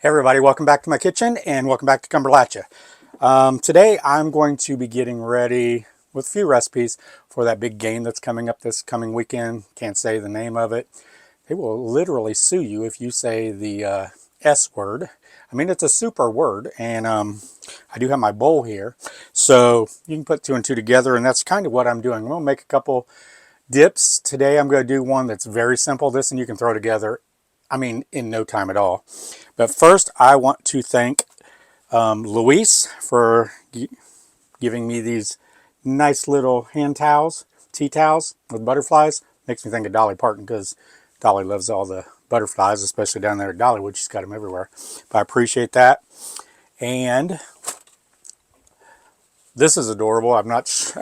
Hey everybody, welcome back to my kitchen and welcome back to Cumberlachia. Today I'm going to be getting ready with a few recipes for that big game that's coming up this coming weekend. Can't say the name of it. They will literally sue you if you say the S word. I mean, it's a super word, and I do have my bowl here. So you can put two and two together, and that's kind of what I'm doing. I'm going to make a couple dips. Today I'm going to do one that's very simple. This and you can throw together, I mean, in no time at all. But first, I want to thank Luis for giving me these nice little hand towels, tea towels with butterflies. Makes me think of Dolly Parton because Dolly loves all the butterflies, especially down there at Dollywood. She's got them everywhere. But I appreciate that. And this is adorable. I'm not,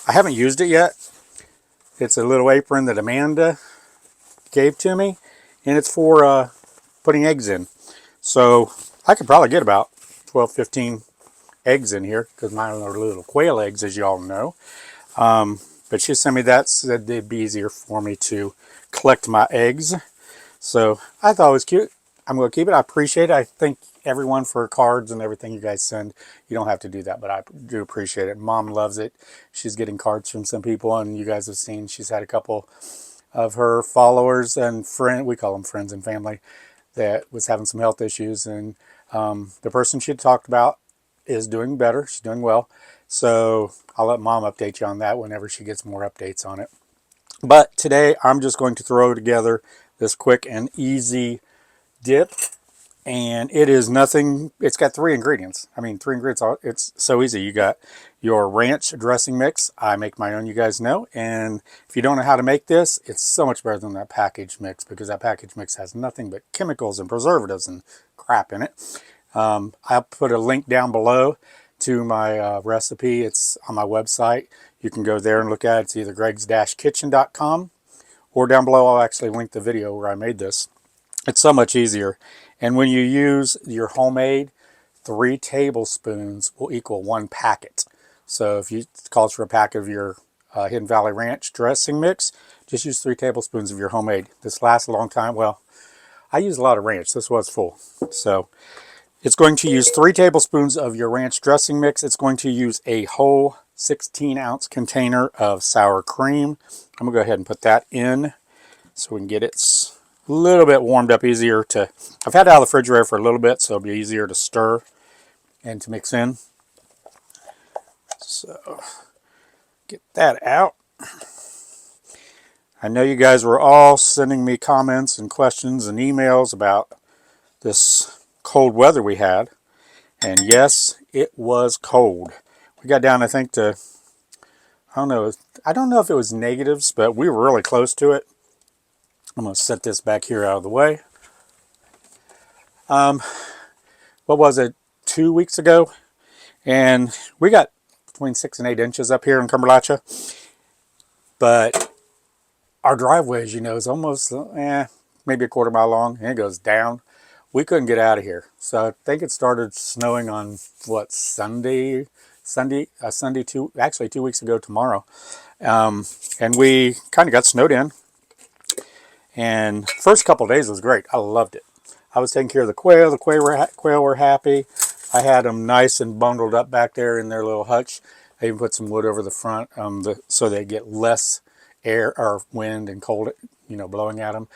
I haven't used it yet. It's a little apron that Amanda gave to me, and it's for putting eggs in. So I could probably get about 12, 15 eggs in here because mine are little quail eggs, as you all know. But she sent me that, said it'd be easier for me to collect my eggs. So I thought it was cute. I'm going to keep it. I appreciate it. I thank everyone for cards and everything you guys send. You don't have to do that, but I do appreciate it. Mom loves it. She's getting cards from some people, and you guys have seen she's had a couple of her followers and we call them friends and family, that was having some health issues, and the person she had talked about is doing better. She's doing well. So I'll let Mom update you on that whenever she gets more updates on it. But today I'm just going to throw together this quick and easy dip, and it is nothing. It's got three ingredients. I mean, three ingredients. It's so easy. You got your ranch dressing mix. I make my own, you guys know. And if you don't know how to make this, it's so much better than that packaged mix, because that packaged mix has nothing but chemicals and preservatives and crap in it. I'll put a link down below to my recipe. It's on my website. You can go there and look at it. It's either gregs-kitchen.com, or down below I'll actually link the video where I made this. It's so much easier. And when you use your homemade, 3 tablespoons will equal 1 packet. So if you calls for a pack of your Hidden Valley Ranch dressing mix, just use 3 tablespoons of your homemade. This lasts a long time. Well, I use a lot of ranch. This was full. So it's going to use 3 tablespoons of your ranch dressing mix. It's going to use a whole 16-ounce container of sour cream. I'm going to go ahead and put that in so we can get it a little bit warmed up, easier to... I've had it out of the refrigerator for a little bit, so it'll be easier to stir and to mix in. So get that out. I know you guys were all sending me comments and questions and emails about this cold weather we had. And yes, it was cold. We got down, I think, to, I don't know if it was negatives, but we were really close to it. I'm going to set this back here out of the way. What was it, 2 weeks ago? And we got between 6 and 8 inches up here in Cumberlachia. But our driveway, as you know, is almost, maybe a quarter mile long, and it goes down. We couldn't get out of here. So I think it started snowing on, what, Sunday, actually 2 weeks ago tomorrow. And we kind of got snowed in. And first couple of days was great. I loved it. I was taking care of the quail. The quail were happy. I had them nice and bundled up back there in their little hutch. I even put some wood over the front so they get less air or wind and cold, blowing at them.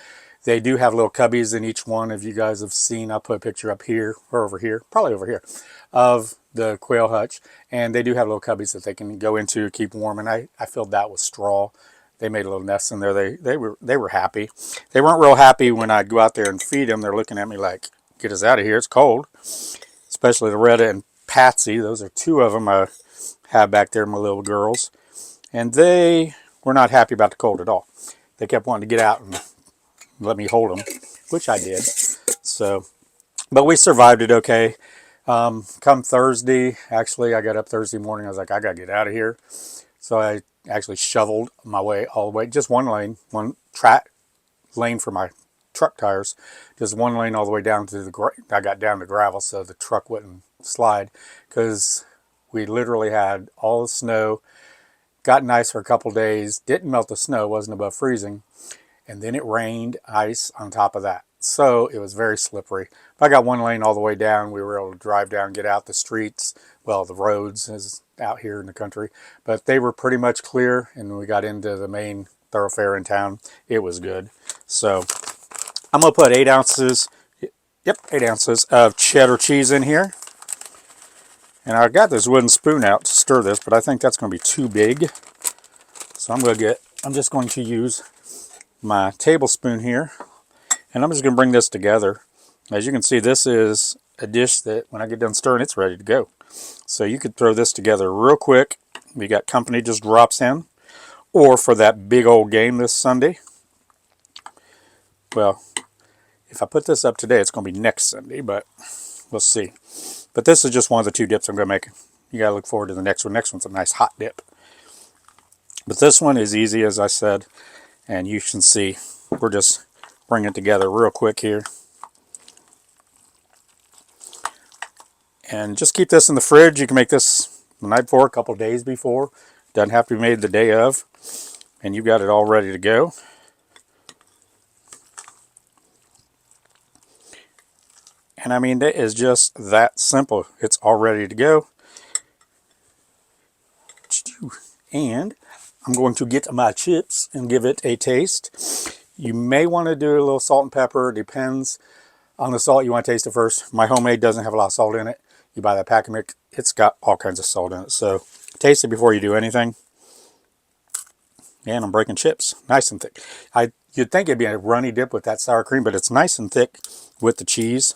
They do have little cubbies in each one. If you guys have seen, I'll put a picture up here or over here, probably over here, of the quail hutch. And they do have little cubbies that they can go into, keep warm. And I filled that with straw. They made a little nest in there. They were happy. They weren't real happy when I'd go out there and feed them. They're looking at me like, get us out of here, it's cold. Especially Loretta and Patsy. Those are 2 of them I have back there, my little girls. And they were not happy about the cold at all. They kept wanting to get out and let me hold them, which I did. So, but we survived it okay. Come Thursday, actually, I got up Thursday morning. I was like, I got to get out of here. So I actually shoveled my way all the way, just one lane, one track lane for my truck tires, just one lane all the way down to I got down to gravel so the truck wouldn't slide, because we literally had all the snow, got nice for a couple days, didn't melt the snow, wasn't above freezing, and then it rained ice on top of that. So it was very slippery. But I got one lane all the way down. We were able to drive down, get out the streets. Well, the roads is out here in the country. But they were pretty much clear. And when we got into the main thoroughfare in town, it was good. So I'm going to put 8 ounces, yep, 8 ounces of cheddar cheese in here. And I got this wooden spoon out to stir this, but I think that's going to be too big. So I'm just going to use my tablespoon here. And I'm just going to bring this together. As you can see, this is a dish that when I get done stirring, it's ready to go. So you could throw this together real quick. We got company just drops in. Or for that big old game this Sunday. Well, if I put this up today, it's going to be next Sunday, but we'll see. But this is just one of the 2 dips I'm going to make. You got to look forward to the next one. Next one's a nice hot dip. But this one is easy, as I said. And you can see, we're just bringing it together real quick here. And just keep this in the fridge. You can make this the night before, a couple days before. Doesn't have to be made the day of. And you've got it all ready to go. And I mean, it is just that simple. It's all ready to go. And I'm going to get my chips and give it a taste. You may want to do a little salt and pepper. It depends on the salt. You want to taste it first. My homemade doesn't have a lot of salt in it. You buy that pack of mix, it's got all kinds of salt in it. So taste it before you do anything. And I'm breaking chips. Nice and thick. You'd think it'd be a runny dip with that sour cream, but it's nice and thick with the cheese.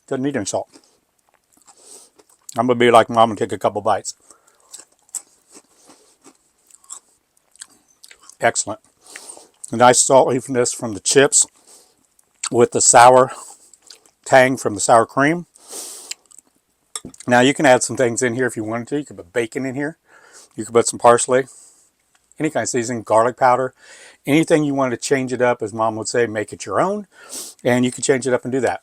Doesn't need any salt. I'm going to be like Mom and take a couple bites. Excellent. A nice saltiness from the chips with the sour tang from the sour cream. Now you can add some things in here if you wanted to. You could put bacon in here. You could put some parsley. Any kind of seasoning, garlic powder. Anything you want to change it up, as Mom would say, make it your own. And you can change it up and do that.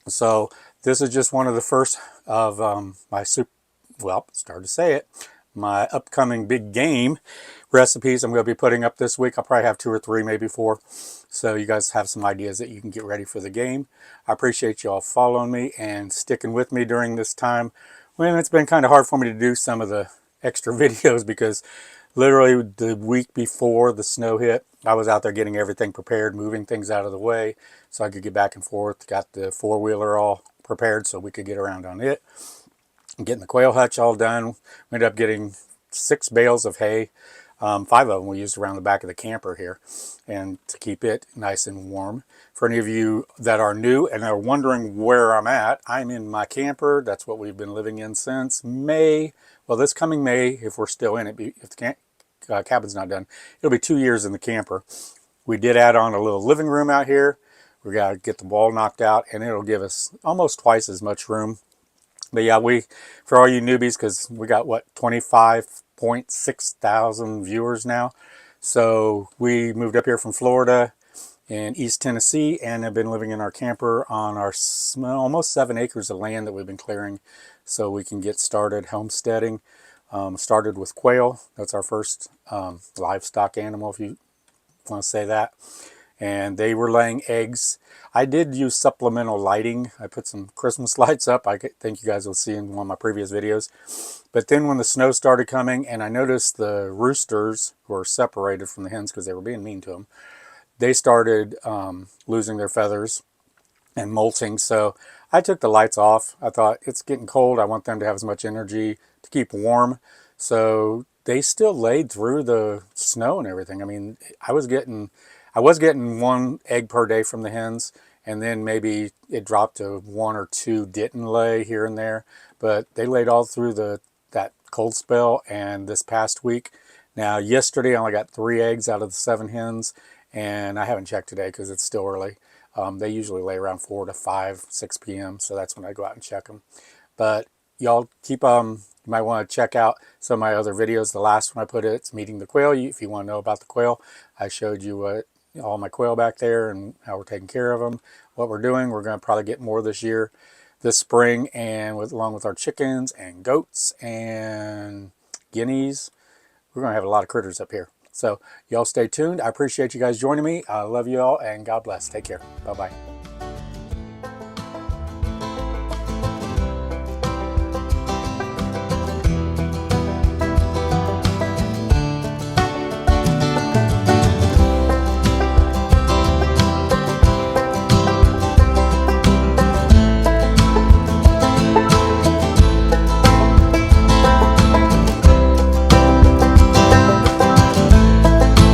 So this is just one of the first of my my upcoming big game recipes I'm going to be putting up this week. I'll probably have 2 or 3, maybe 4. So you guys have some ideas that you can get ready for the game. I appreciate you all following me and sticking with me during this time when it's been kind of hard for me to do some of the extra videos because literally the week before the snow hit, I was out there getting everything prepared, moving things out of the way so I could get back and forth. Got the 4-wheeler all prepared so we could get around on it. Getting the quail hutch all done. We ended up getting 6 bales of hay. 5 of them we used around the back of the camper here and to keep it nice and warm. For any of you that are new and are wondering where I'm at, I'm in my camper. That's what we've been living in since May. Well, this coming May, if we're still in it, if the cabin's not done, it'll be 2 years in the camper. We did add on a little living room out here. We got to get the wall knocked out and it'll give us almost twice as much room. But yeah, for all you newbies, because we got, what, 25.6 thousand viewers now. So we moved up here from Florida in East Tennessee and have been living in our camper on our almost 7 acres of land that we've been clearing so we can get started homesteading. Started with quail. That's our first livestock animal, if you want to say that. And they were laying eggs. I did use supplemental lighting. I put some Christmas lights up. I think you guys will see in one of my previous videos. But then when the snow started coming and I noticed the roosters were separated from the hens because they were being mean to them, they started losing their feathers and molting. So I took the lights off. I thought, it's getting cold. I want them to have as much energy to keep warm. So they still laid through the snow and everything. I mean, I was getting 1 egg per day from the hens, and then maybe it dropped to 1 or 2 didn't lay here and there, but they laid all through that cold spell. And this past week, now yesterday I only got 3 eggs out of the 7 hens, and I haven't checked today because it's still early. They usually lay around 4 to 5, 6 p.m. So that's when I go out and check them. But y'all keep you might want to check out some of my other videos. The last one I put it's meeting the quail. If you want to know about the quail, I showed you all my quail back there and how we're taking care of them, what we're doing. We're going to probably get more this year, this spring, and along with our chickens and goats and guineas. We're going to have a lot of critters up here. So y'all stay tuned. I appreciate you guys joining me. I love you all, and God bless. Take care. Bye-bye.